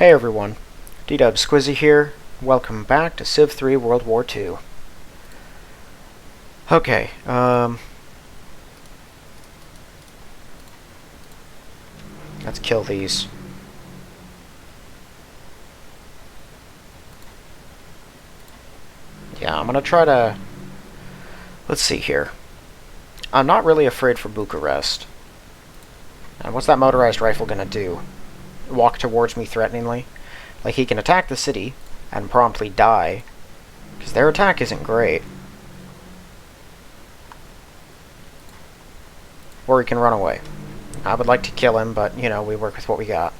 Hey everyone, D-Dub Squizzy here. Welcome back to Civ 3 World War II. Okay, let's kill these. Yeah, I'm gonna try to... Let's see here. I'm not really afraid for Bucharest. And what's that motorized rifle gonna do? Walk towards me threateningly? Like, he can attack the city and promptly die, because their attack isn't great. Or he can run away. I would like to kill him, but, you know, we work with what we got.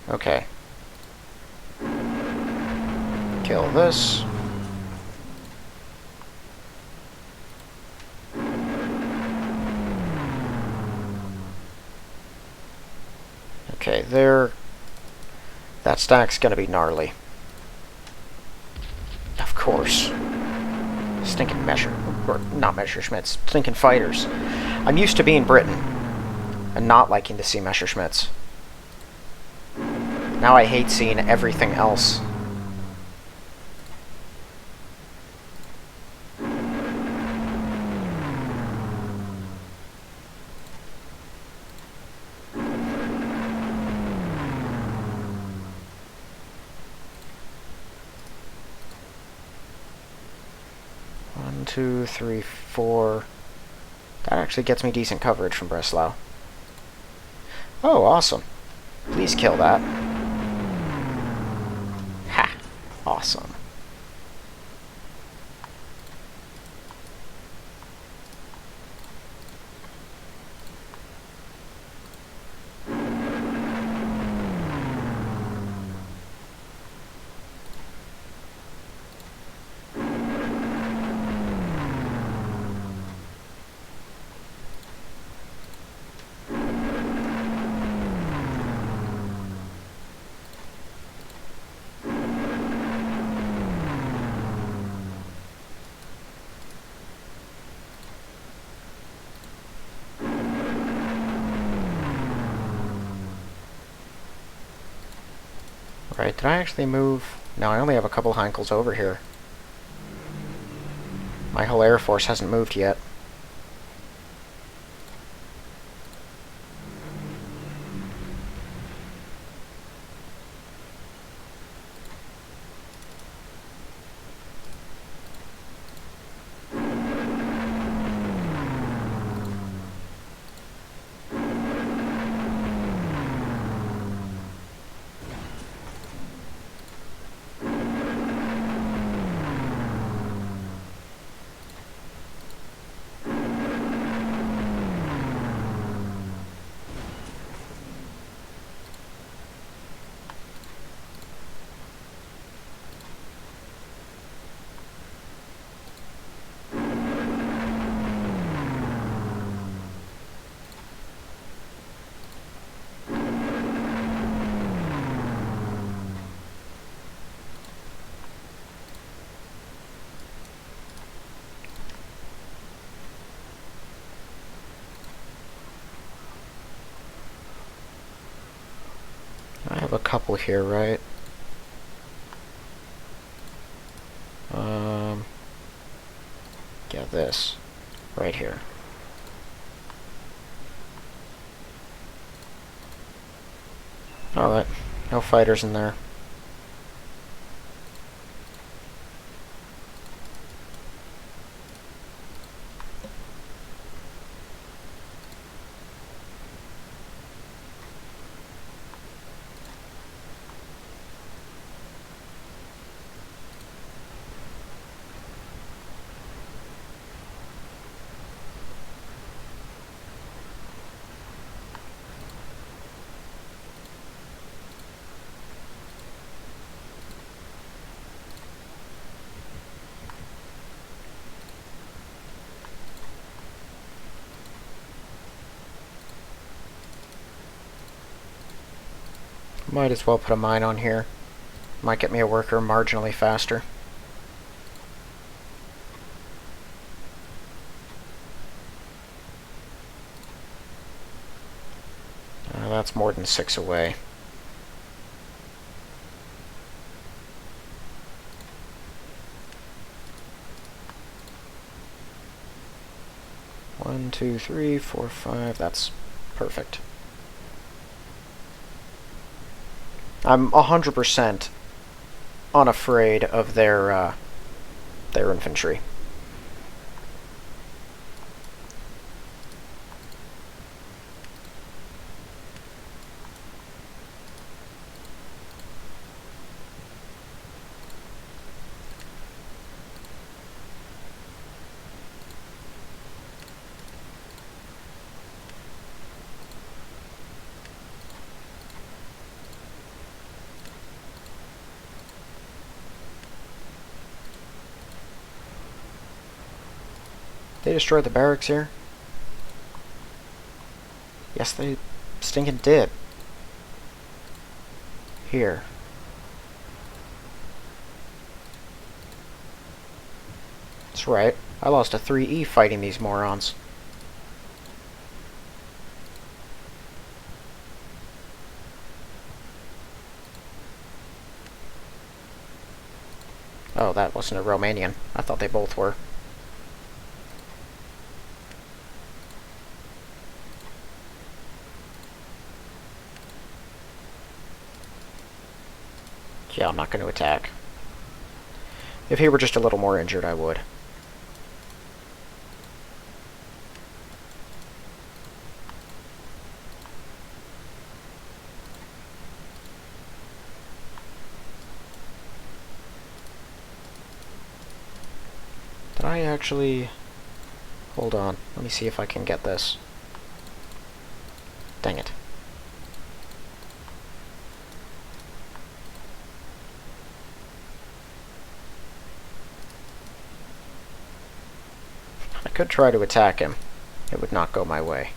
Okay. Kill this. Okay, there. That stack's gonna be gnarly. Of course. Stinking not Messerschmitts, stinking fighters. I'm used to being Britain and not liking to see Messerschmitts. Now I hate seeing everything else. One, two, three, four. That actually gets me decent coverage from Breslau. Oh, awesome. Please kill that. Ha! Awesome. Right, did I actually move? No, I only have a couple Heinkels over here. My whole Air Force hasn't moved yet. I have a couple here, right? Yeah, this. Right here. Alright, no fighters in there. Might as well put a mine on here. Might get me a worker marginally faster. that's more than 6 away. One, two, three, four, five. That's perfect. I'm 100% unafraid of their infantry. They destroyed the barracks here? Yes, they stinking did. Here. That's right. I lost a 3E fighting these morons. Oh, that wasn't a Romanian. I thought they both were. Yeah, I'm not going to attack. If he were just a little more injured, I would. Did I actually... Hold on. Let me see if I can get this. Dang it. I could try to attack him. It would not go my way.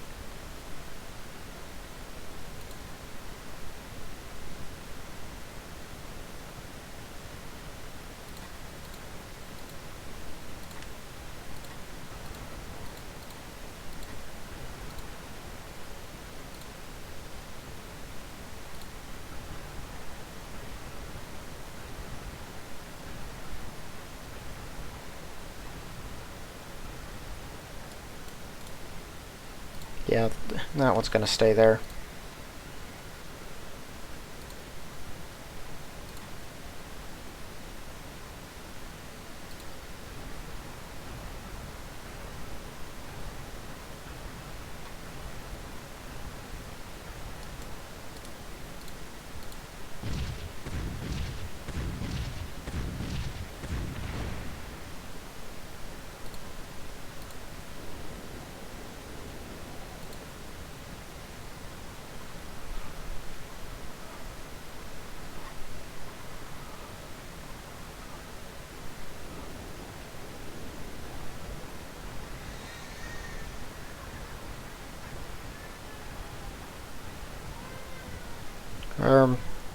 Yeah, that one's gonna stay there.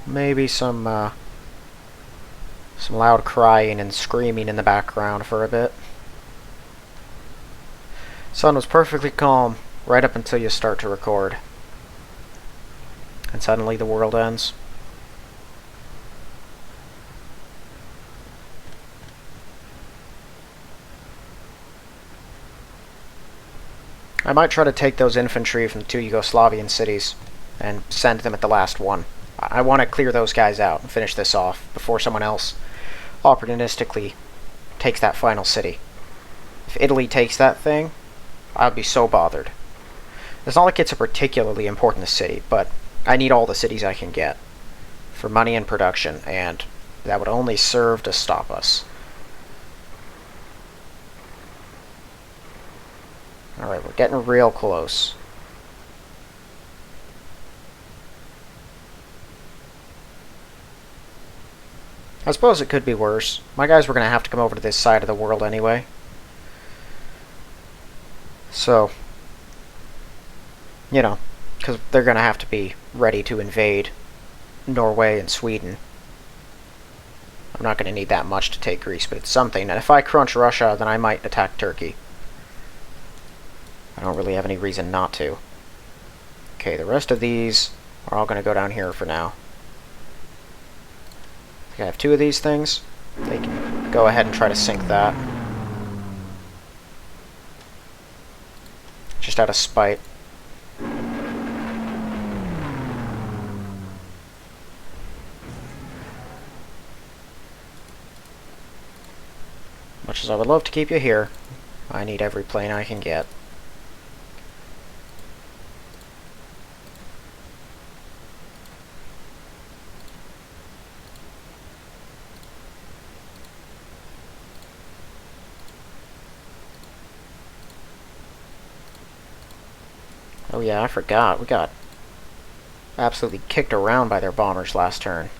Maybe some loud crying and screaming in the background for a bit. Sun was perfectly calm right up until you start to record. And suddenly the world ends. I might try to take those infantry from the 2 Yugoslavian cities and send them at the last one. I want to clear those guys out and finish this off before someone else opportunistically takes that final city. If Italy takes that thing, I'd be so bothered. It's not like it's a particularly important city, but I need all the cities I can get for money and production, and that would only serve to stop us. Alright, we're getting real close. I suppose it could be worse. My guys were going to have to come over to this side of the world anyway. So, you know, because they're going to have to be ready to invade Norway and Sweden. I'm not going to need that much to take Greece, but it's something. And if I crunch Russia, then I might attack Turkey. I don't really have any reason not to. Okay, the rest of these are all going to go down here for now. I think I have 2 of these things. They can go ahead and try to sink that. Just out of spite. Much as I would love to keep you here, I need every plane I can get. Oh yeah, I forgot. We got absolutely kicked around by their bombers last turn.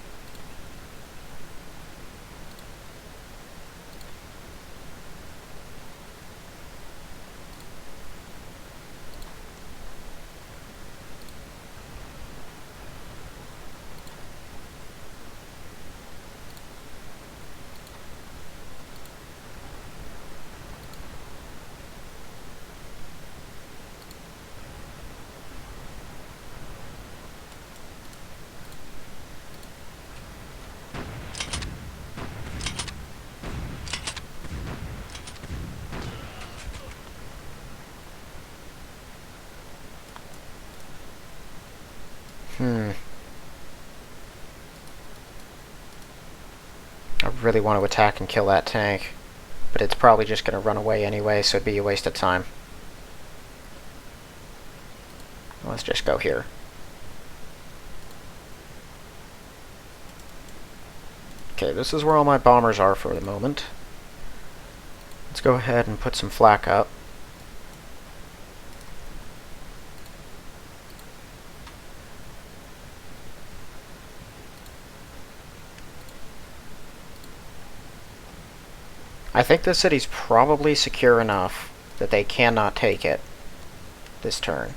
I really want to attack and kill that tank, but it's probably just going to run away anyway, so it'd be a waste of time. Let's just go here. Okay, this is where all my bombers are for the moment. Let's go ahead and put some flak up. I think the city's probably secure enough that they cannot take it this turn.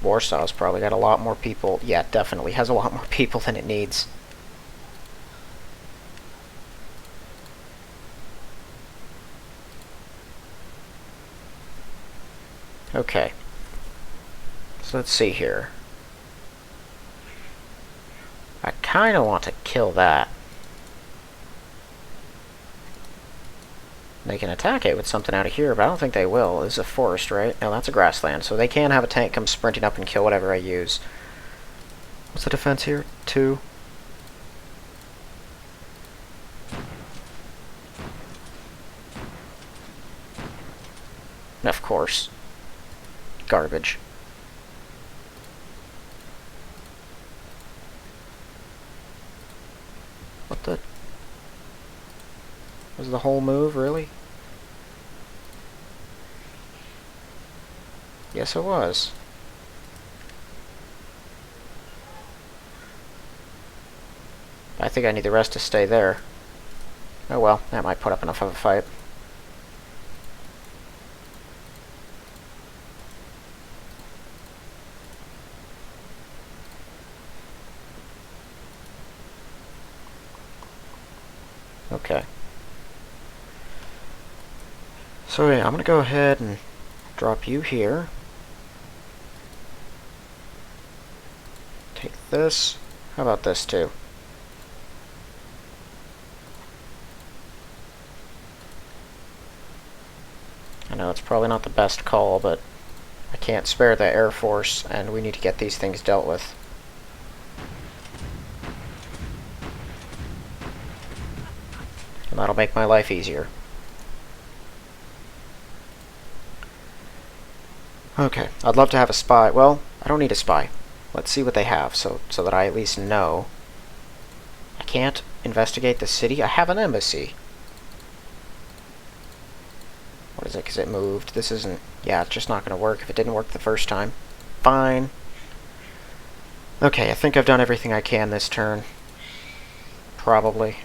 Warsaw's probably got a lot more people. Yeah, definitely has a lot more people than it needs. Okay. So let's see here. I kind of want to kill that. They can attack it with something out of here, but I don't think they will. This is a forest, right? No, that's a grassland, so they can have a tank come sprinting up and kill whatever I use. What's the defense here? 2. Of course. Garbage. What the... Was the whole move, really? Yes, it was. I think I need the rest to stay there. Oh well, that might put up enough of a fight. Okay. So yeah, I'm gonna go ahead and drop you here. Take this. How about this too? I know it's probably not the best call, but I can't spare the Air Force, and we need to get these things dealt with. And that'll make my life easier. Okay, I'd love to have a spy. Well, I don't need a spy. Let's see what they have, so that I at least know. I can't investigate the city? I have an embassy. What is it? Because it moved. This isn't... Yeah, it's just not going to work if it didn't work the first time. Fine. Okay, I think I've done everything I can this turn. Probably.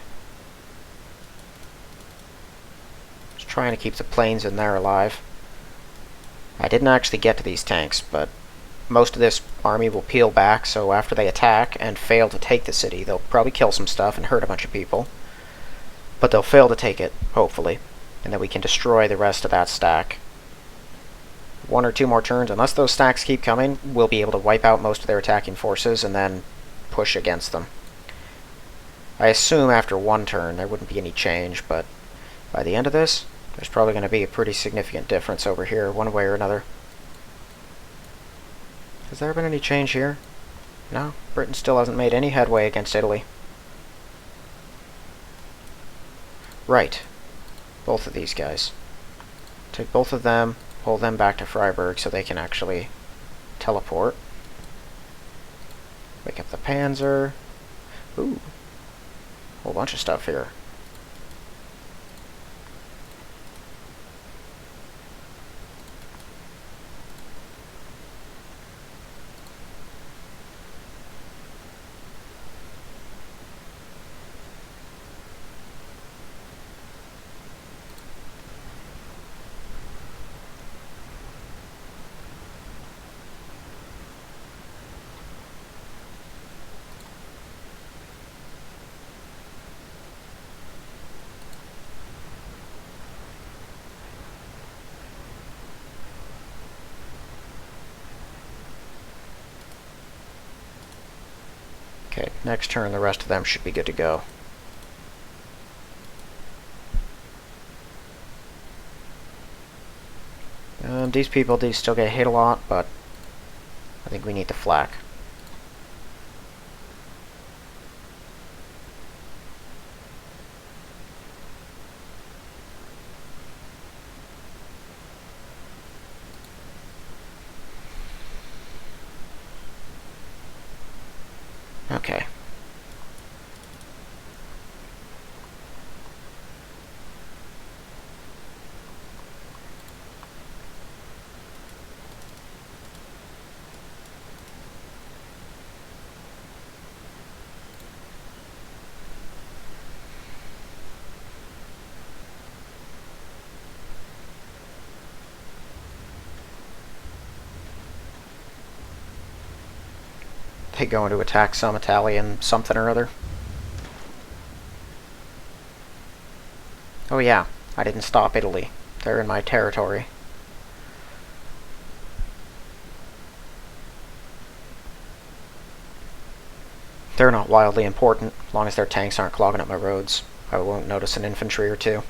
Just trying to keep the planes in there alive. I didn't actually get to these tanks, but most of this army will peel back, so after they attack and fail to take the city, they'll probably kill some stuff and hurt a bunch of people. But they'll fail to take it, hopefully. and then we can destroy the rest of that stack. 1 or 2 more turns, unless those stacks keep coming, we'll be able to wipe out most of their attacking forces and then push against them. I assume after 1 turn there wouldn't be any change, but by the end of this, there's probably going to be a pretty significant difference over here, one way or another. Has there been any change here? No, Britain still hasn't made any headway against Italy. Right. Both of these guys. Take both of them, pull them back to Freiburg so they can actually teleport. Wake up the Panzer. Ooh. Whole bunch of stuff here. Okay, next turn the rest of them should be good to go. These people do still get hit a lot, but I think we need the flak. Okay. They going to attack some Italian something or other. Oh yeah, I didn't stop Italy. They're in my territory. They're not wildly important, as long as their tanks aren't clogging up my roads. I won't notice an infantry or two.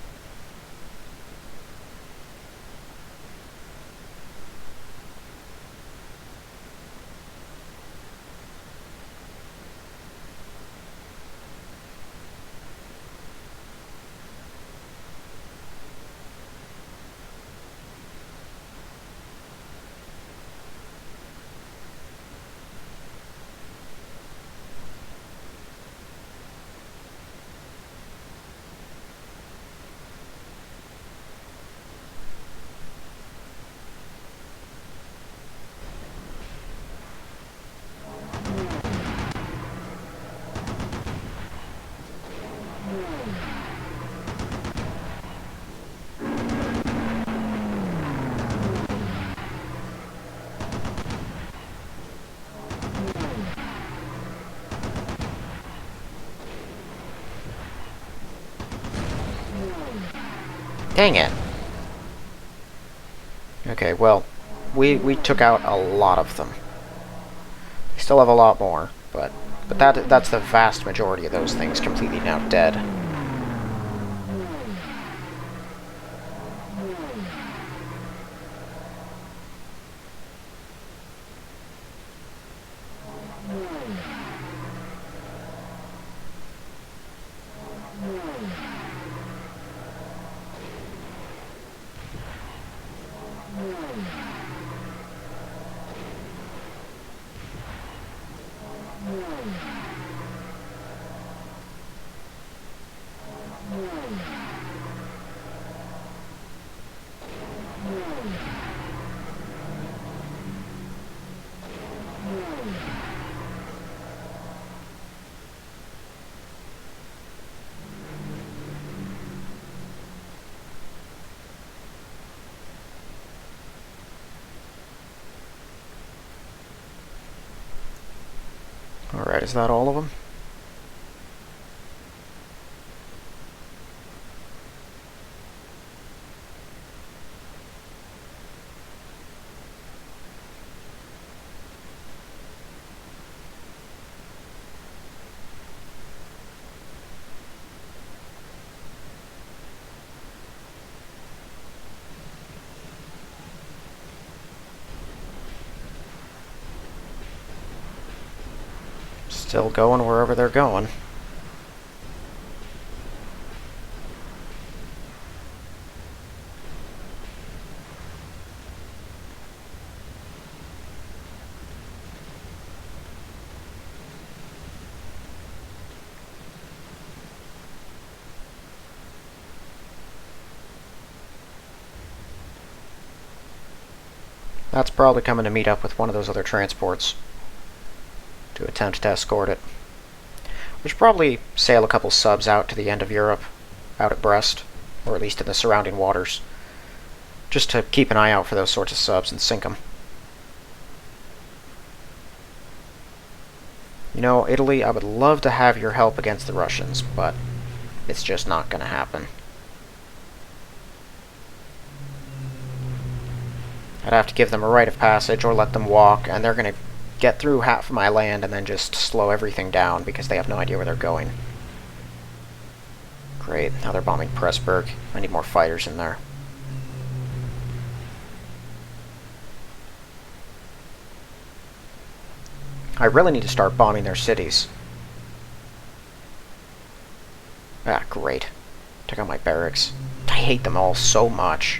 Dang it. Okay, well, we took out a lot of them. We still have a lot more, but that's the vast majority of those things completely now dead. Alright, is that all of them? Still going wherever they're going. That's probably coming to meet up with one of those other transports to attempt to escort it. We should probably sail a couple subs out to the end of Europe, out at Brest, or at least in the surrounding waters, just to keep an eye out for those sorts of subs and sink them. You know, Italy, I would love to have your help against the Russians, but it's just not going to happen. I'd have to give them a rite of passage or let them walk, and they're going to get through half of my land and then just slow everything down because they have no idea where they're going. Great, now they're bombing Pressburg. I need more fighters in there. I really need to start bombing their cities. Ah, great. Took out my barracks. I hate them all so much.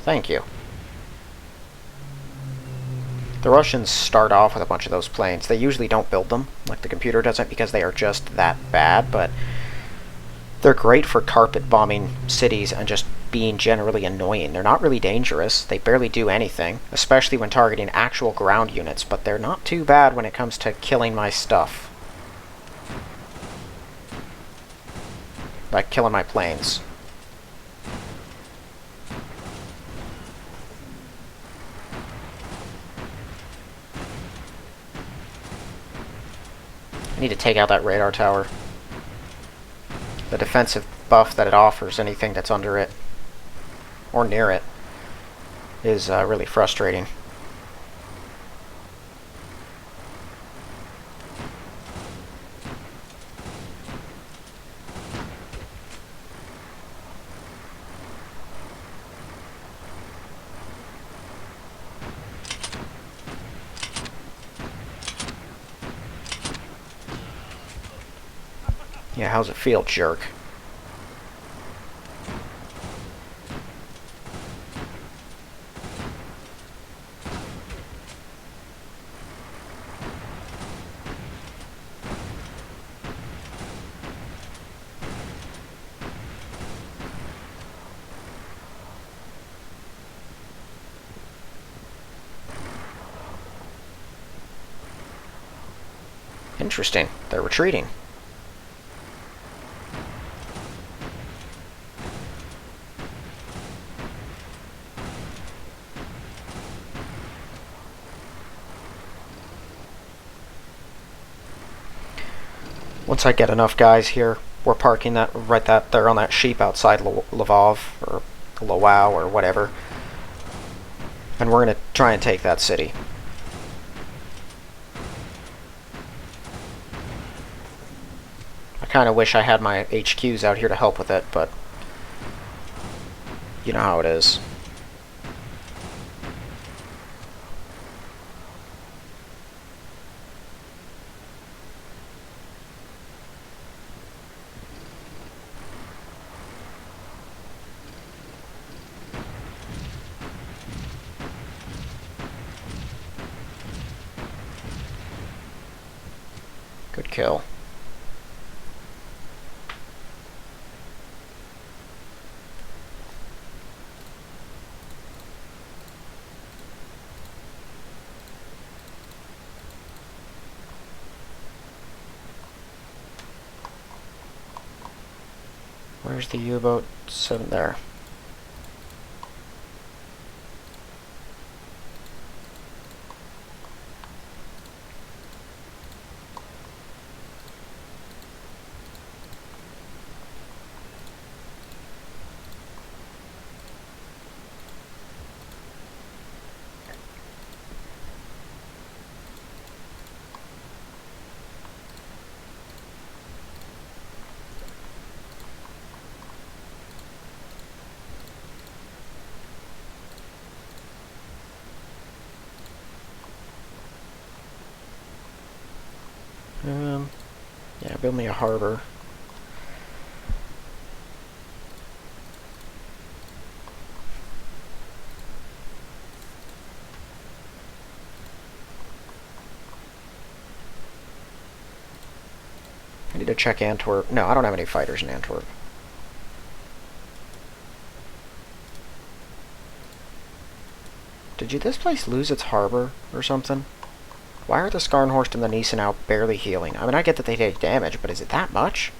Thank you. The Russians start off with a bunch of those planes. They usually don't build them, like the computer doesn't, because they are just that bad, but they're great for carpet bombing cities and just being generally annoying. They're not really dangerous. They barely do anything, especially when targeting actual ground units, but they're not too bad when it comes to killing my stuff. Like killing my planes. I need to take out that radar tower. The defensive buff that it offers, anything that's under it, or near it, is really frustrating. Yeah, how's it feel, jerk? Interesting. They're retreating. Once I get enough guys here, we're parking that right there on that sheep outside Lvov, or Lwów, or whatever. And we're going to try and take that city. I kind of wish I had my HQs out here to help with it, but you know how it is. Good kill. Where's the U-boat? 7 there. Yeah, build me a harbor. I need to check Antwerp. No, I don't have any fighters in Antwerp. Did this place lose its harbor or something? Why are the Skarnhorst and the Gneisenau barely healing? I mean, I get that they take damage, but is it that much?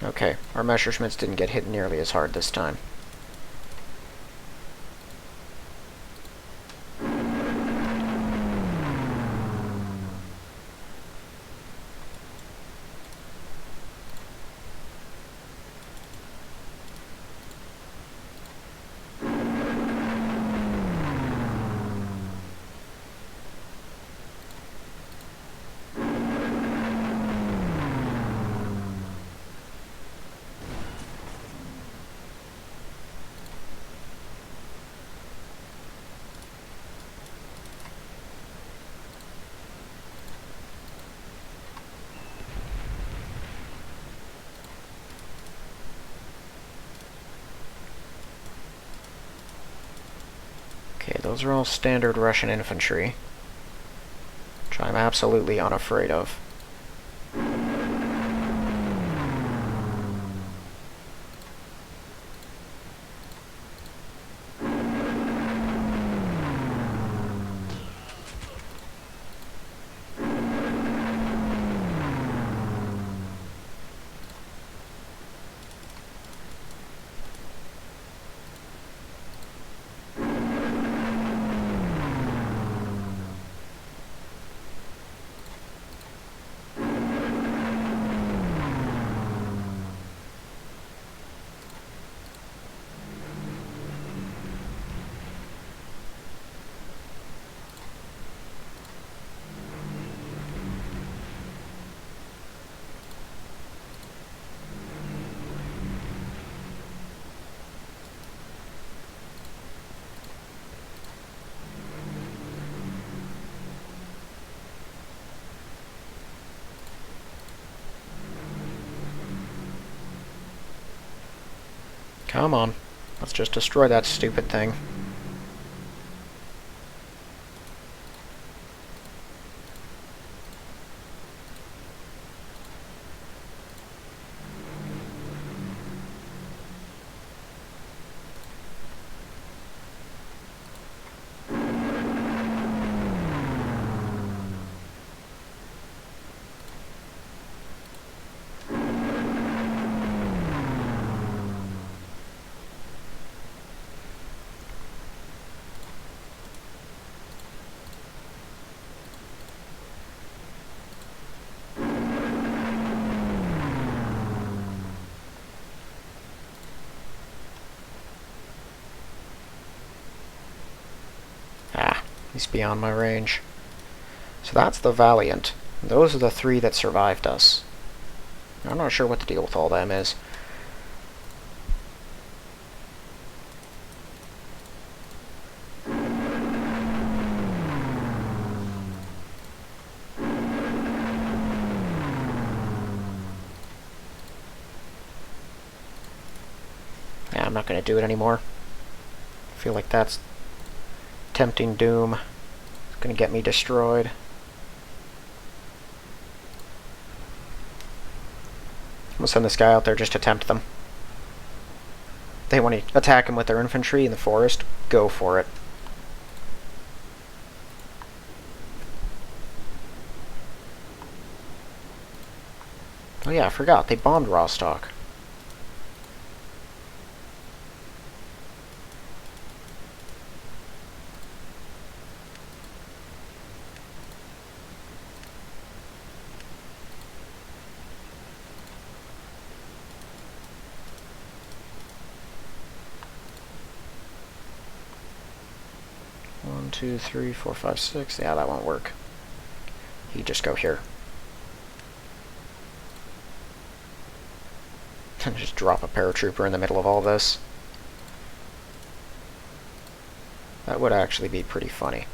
Okay, our Messerschmitts didn't get hit nearly as hard this time. Okay, those are all standard Russian infantry, which I'm absolutely unafraid of. Come on, let's just destroy that stupid thing. He's beyond my range. So that's the Valiant. Those are the three that survived us. I'm not sure what the deal with all them is. Yeah, I'm not going to do it anymore. I feel like that's tempting doom. It's going to get me destroyed. I'm going to send this guy out there just to tempt them. They want to attack him with their infantry in the forest. Go for it. Oh yeah, I forgot. They bombed Rostock. 2, 3, 4, 5, 6. Yeah, that won't work. You just go here. And just drop a paratrooper in the middle of all this. That would actually be pretty funny.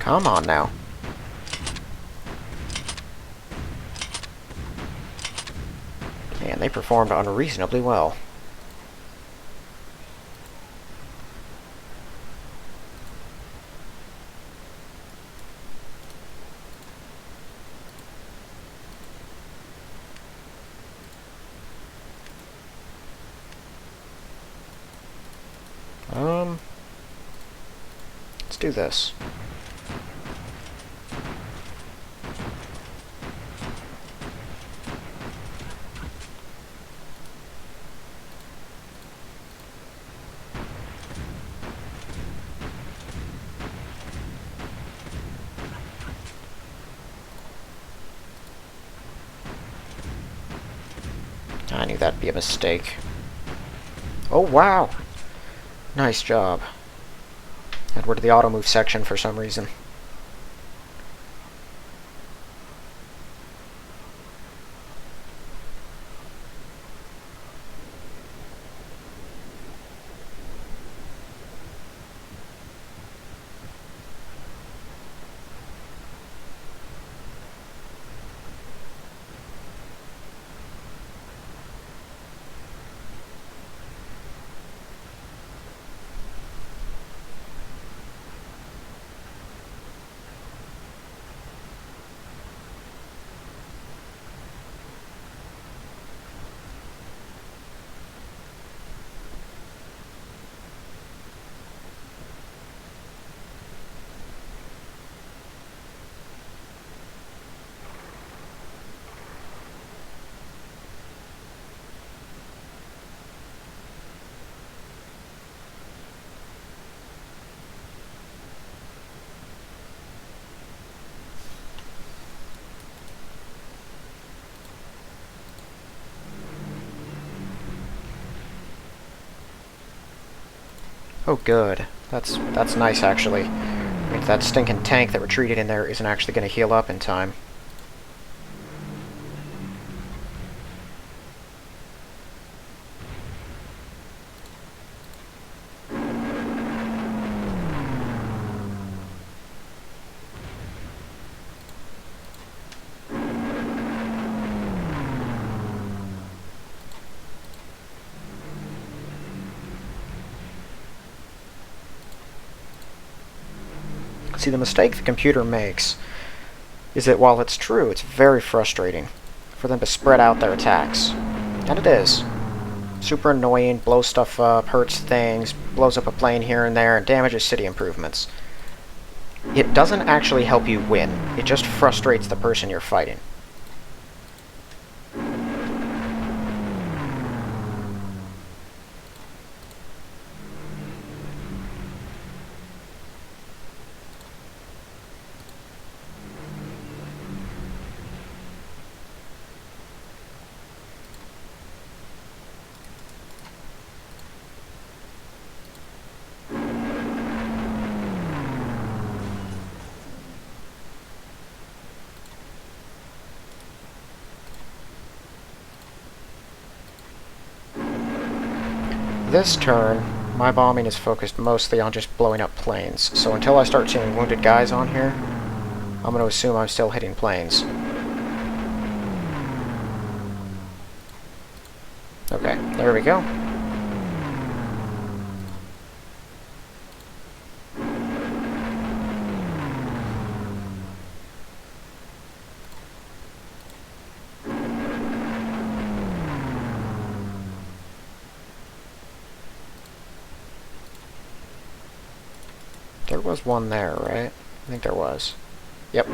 Come on now. Man, they performed unreasonably well. Let's do this. I knew that'd be a mistake. Oh, wow! Nice job. Head over to the auto move section for some reason. Oh, good. That's nice, actually. I mean, that stinking tank that retreated in there isn't actually going to heal up in time. See, the mistake the computer makes is that while it's true, it's very frustrating for them to spread out their attacks. And it is. Super annoying, blows stuff up, hurts things, blows up a plane here and there, and damages city improvements. It doesn't actually help you win. It just frustrates the person you're fighting. This turn, my bombing is focused mostly on just blowing up planes. So until I start seeing wounded guys on here, I'm going to assume I'm still hitting planes. Okay, there we go. There was one there, right? I think there was. Yep.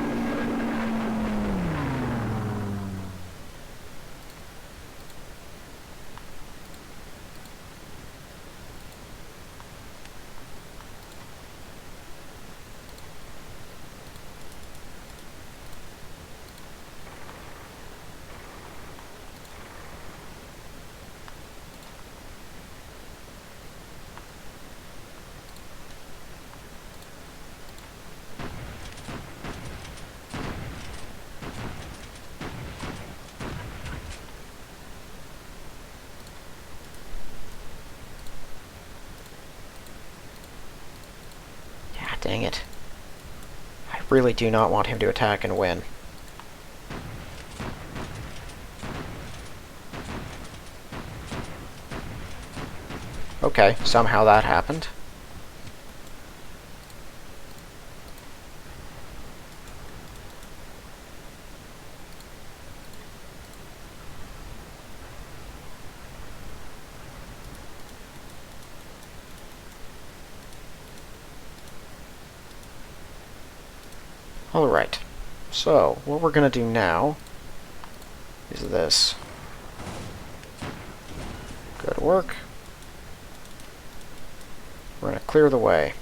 Dang it. I really do not want him to attack and win. Okay, somehow that happened. Alright, so what we're going to do now is this. Good work. We're going to clear the way.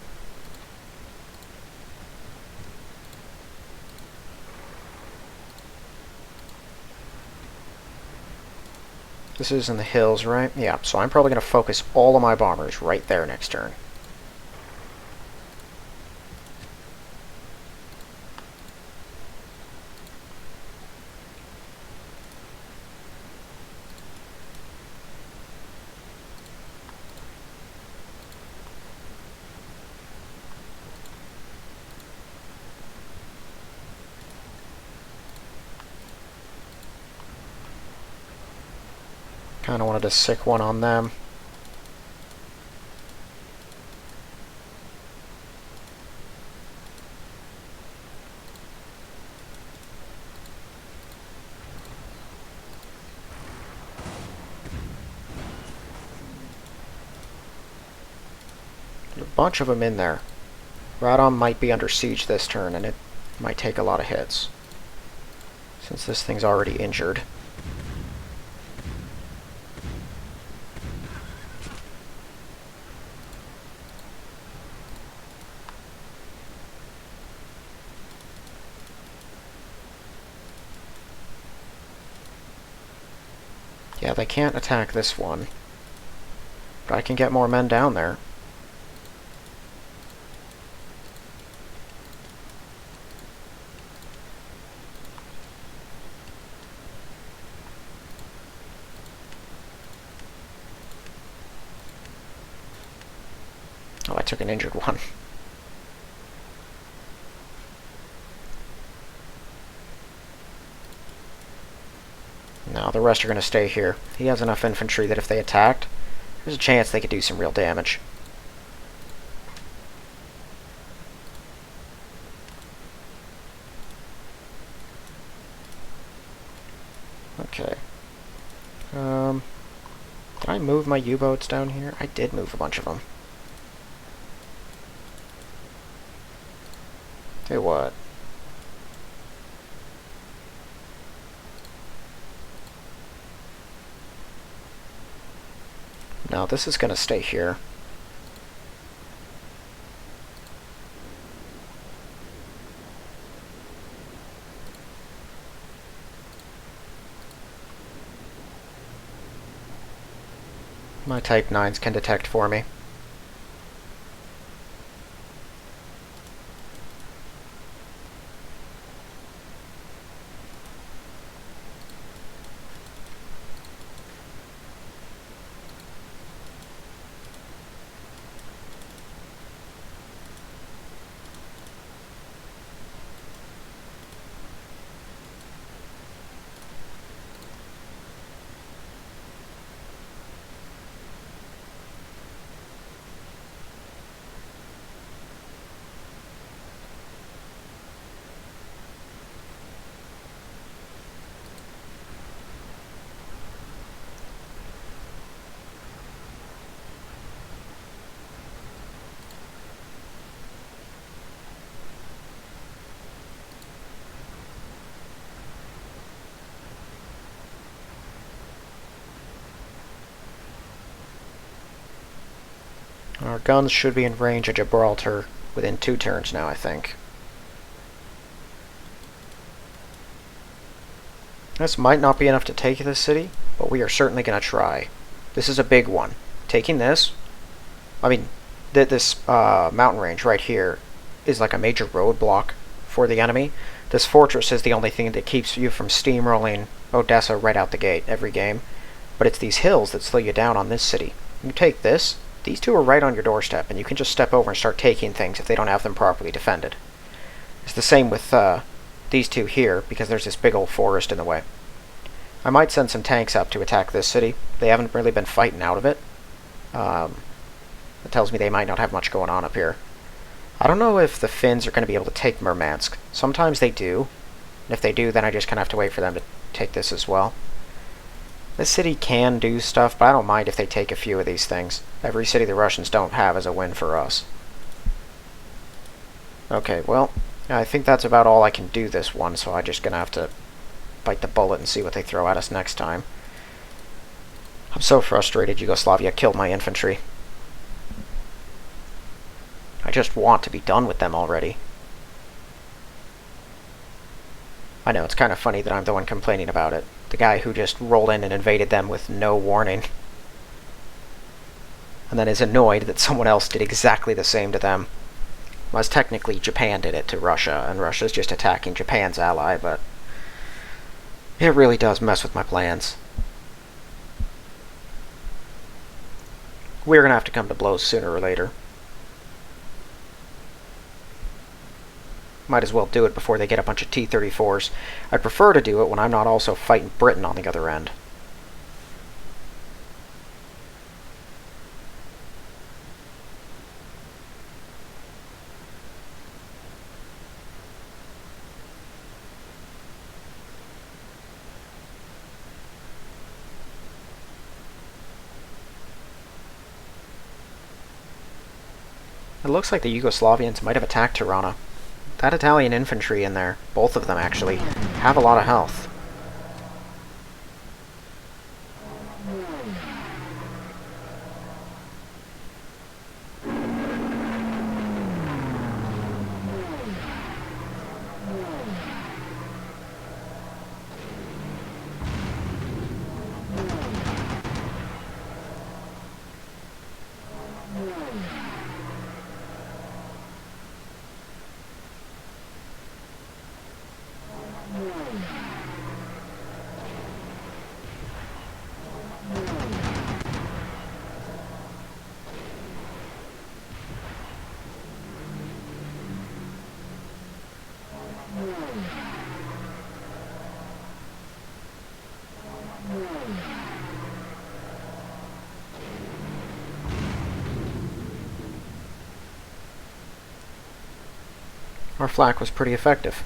This is in the hills, right? Yeah, so I'm probably going to focus all of my bombers right there next turn. Kind of wanted to sick one on them. There's a bunch of them in there. Radom might be under siege this turn, and it might take a lot of hits, since this thing's already injured. Yeah, they can't attack this one. But I can get more men down there. Oh, I took an injured one. No, the rest are going to stay here. He has enough infantry that if they attacked, there's a chance they could do some real damage. Okay. Did I move my U-boats down here? I did move a bunch of them. Tell you what. No, this is going to stay here. My Type 9s can detect for me. Our guns should be in range of Gibraltar within 2 turns now, I think. This might not be enough to take this city, but we are certainly going to try. This is a big one. Taking this, I mean, this mountain range right here is like a major roadblock for the enemy. This fortress is the only thing that keeps you from steamrolling Odessa right out the gate every game. But it's these hills that slow you down on this city. You take this, these two are right on your doorstep, and you can just step over and start taking things if they don't have them properly defended. It's the same with these two here, because there's this big old forest in the way. I might send some tanks up to attack this city. They haven't really been fighting out of it. It tells me they might not have much going on up here. I don't know if the Finns are going to be able to take Murmansk. Sometimes they do. And if they do, then I just kind of have to wait for them to take this as well. This city can do stuff, but I don't mind if they take a few of these things. Every city the Russians don't have is a win for us. Okay, well, I think that's about all I can do this one, so I'm just going to have to bite the bullet and see what they throw at us next time. I'm so frustrated Yugoslavia killed my infantry. I just want to be done with them already. I know, it's kind of funny that I'm the one complaining about it. The guy who just rolled in and invaded them with no warning. And then is annoyed that someone else did exactly the same to them. Well, technically Japan did it to Russia, and Russia's just attacking Japan's ally, but it really does mess with my plans. We're going to have to come to blows sooner or later. Might as well do it before they get a bunch of T-34s. I'd prefer to do it when I'm not also fighting Britain on the other end. It looks like the Yugoslavians might have attacked Tirana. That Italian infantry in there, both of them actually, have a lot of health. Our flak was pretty effective.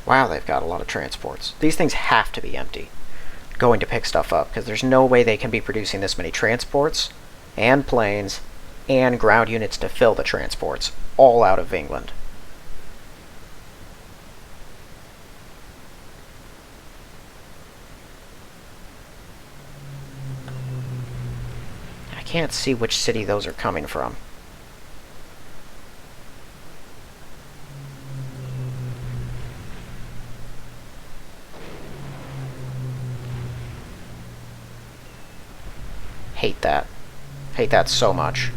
Wow, they've got a lot of transports. These things have to be empty going to pick stuff up, because there's no way they can be producing this many transports and planes and ground units to fill the transports, all out of England. I can't see which city those are coming from. Hate that. Hate that so much.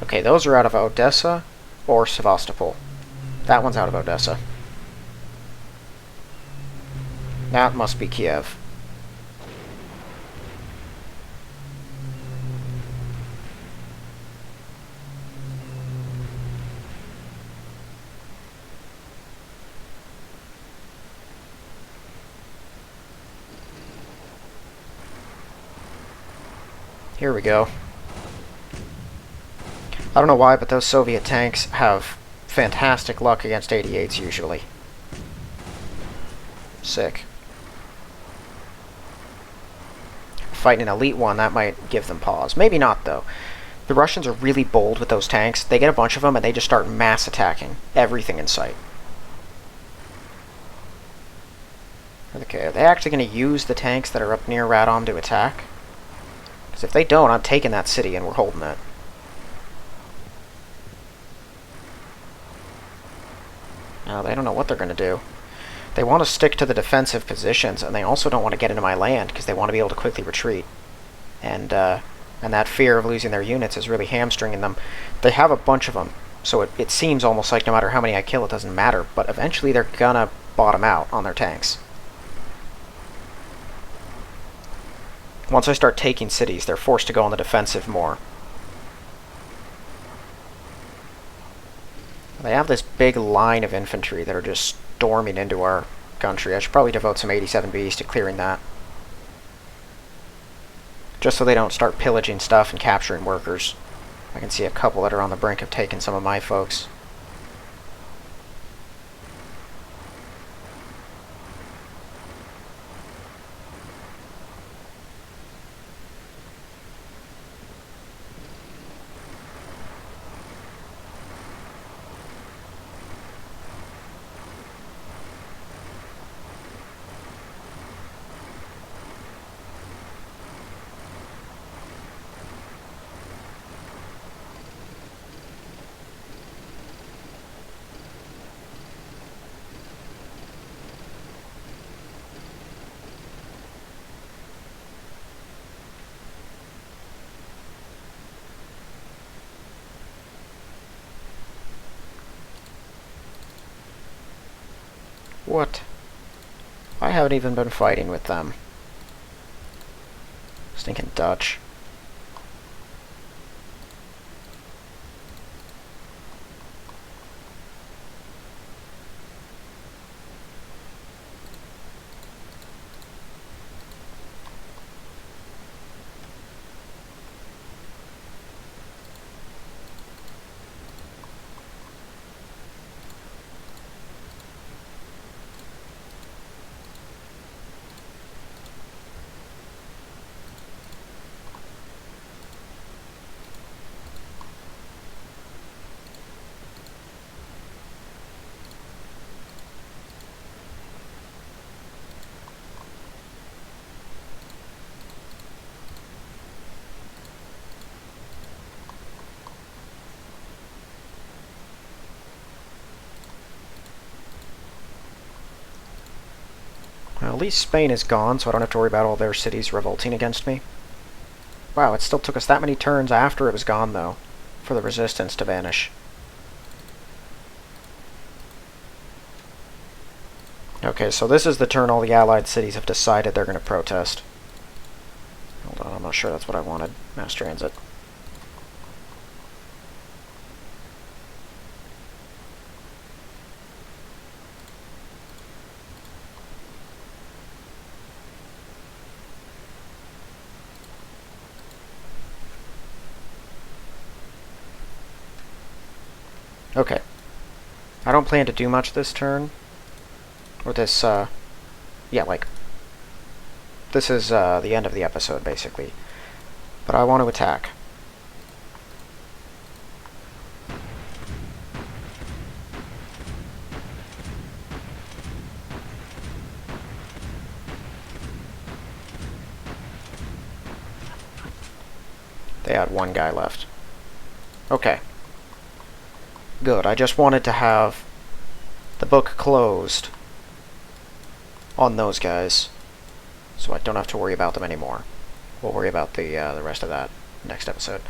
Okay, those are out of Odessa or Sevastopol. That one's out of Odessa. That must be Kiev. Here we go. I don't know why, but those Soviet tanks have fantastic luck against 88s usually. Sick. Fighting an elite one, that might give them pause. Maybe not, though. The Russians are really bold with those tanks. They get a bunch of them, and they just start mass attacking everything in sight. Okay, are they actually going to use the tanks that are up near Radom to attack? Because if they don't, I'm taking that city, and we're holding it. No, they don't know what they're going to do. They want to stick to the defensive positions, and they also don't want to get into my land, because they want to be able to quickly retreat. And that fear of losing their units is really hamstringing them. They have a bunch of them, so it seems almost like no matter how many I kill, it doesn't matter. But eventually they're gonna bottom out on their tanks. Once I start taking cities, they're forced to go on the defensive more. They have this big line of infantry that are just storming into our country. I should probably devote some 87Bs to clearing that. Just so they don't start pillaging stuff and capturing workers. I can see a couple that are on the brink of taking some of my folks. What? I haven't even been fighting with them. Stinking Dutch. Well, at least Spain is gone, so I don't have to worry about all their cities revolting against me. Wow, it still took us that many turns after it was gone, though, for the resistance to vanish. Okay, so this is the turn all the Allied cities have decided they're going to protest. Hold on, I'm not sure that's what I wanted. Mass transit. Okay. I don't plan to do much this turn. Or this, yeah, like, this is the end of the episode, basically. But I want to attack. They had one guy left. Okay. Good. I just wanted to have the book closed on those guys, so I don't have to worry about them anymore. We'll worry about the rest of that next episode.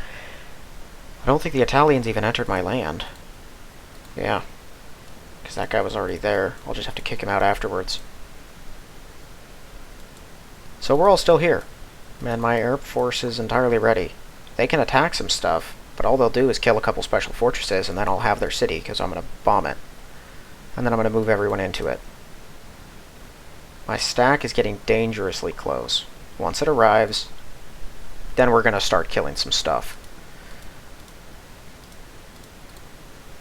I don't think the Italians even entered my land. Yeah. Because that guy was already there. I'll just have to kick him out afterwards. So we're all still here. Man, my air force is entirely ready. They can attack some stuff, but all they'll do is kill a couple special fortresses, and then I'll have their city, because I'm going to bomb it. And then I'm going to move everyone into it. My stack is getting dangerously close. Once it arrives, then we're going to start killing some stuff.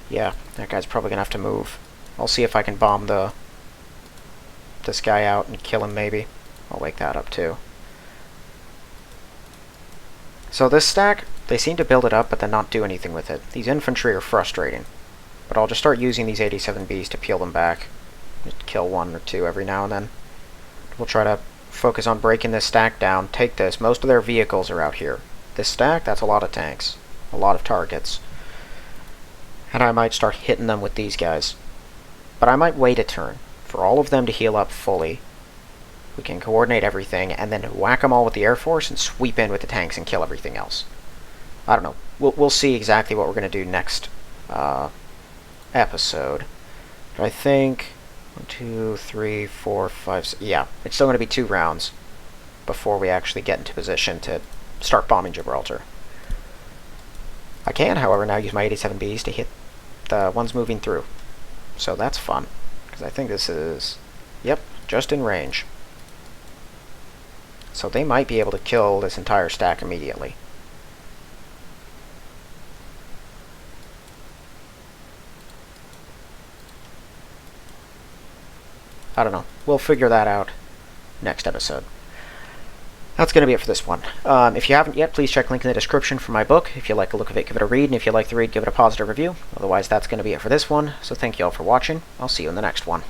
Yeah, that guy's probably going to have to move. I'll see if I can bomb this guy out and kill him, maybe. I'll wake that up, too. So this stack, they seem to build it up, but then not do anything with it. These infantry are frustrating. But I'll just start using these 87Bs to peel them back. Just kill one or two every now and then. We'll try to focus on breaking this stack down. Take this. Most of their vehicles are out here. This stack, that's a lot of tanks. A lot of targets. And I might start hitting them with these guys. But I might wait a turn for all of them to heal up fully. We can coordinate everything, and then whack them all with the Air Force and sweep in with the tanks and kill everything else. I don't know. We'll see exactly what we're going to do next episode. But I think 1, 2, 3, 4, 5, 6, yeah, it's still going to be 2 rounds before we actually get into position to start bombing Gibraltar. I can, however, now use my 87Bs to hit the ones moving through. So that's fun, because I think this is, yep, just in range. So they might be able to kill this entire stack immediately. I don't know. We'll figure that out next episode. That's going to be it for this one. If you haven't yet, please check link in the description for my book. If you like the look of it, give it a read. And if you like the read, give it a positive review. Otherwise, that's going to be it for this one. So thank you all for watching. I'll see you in the next one.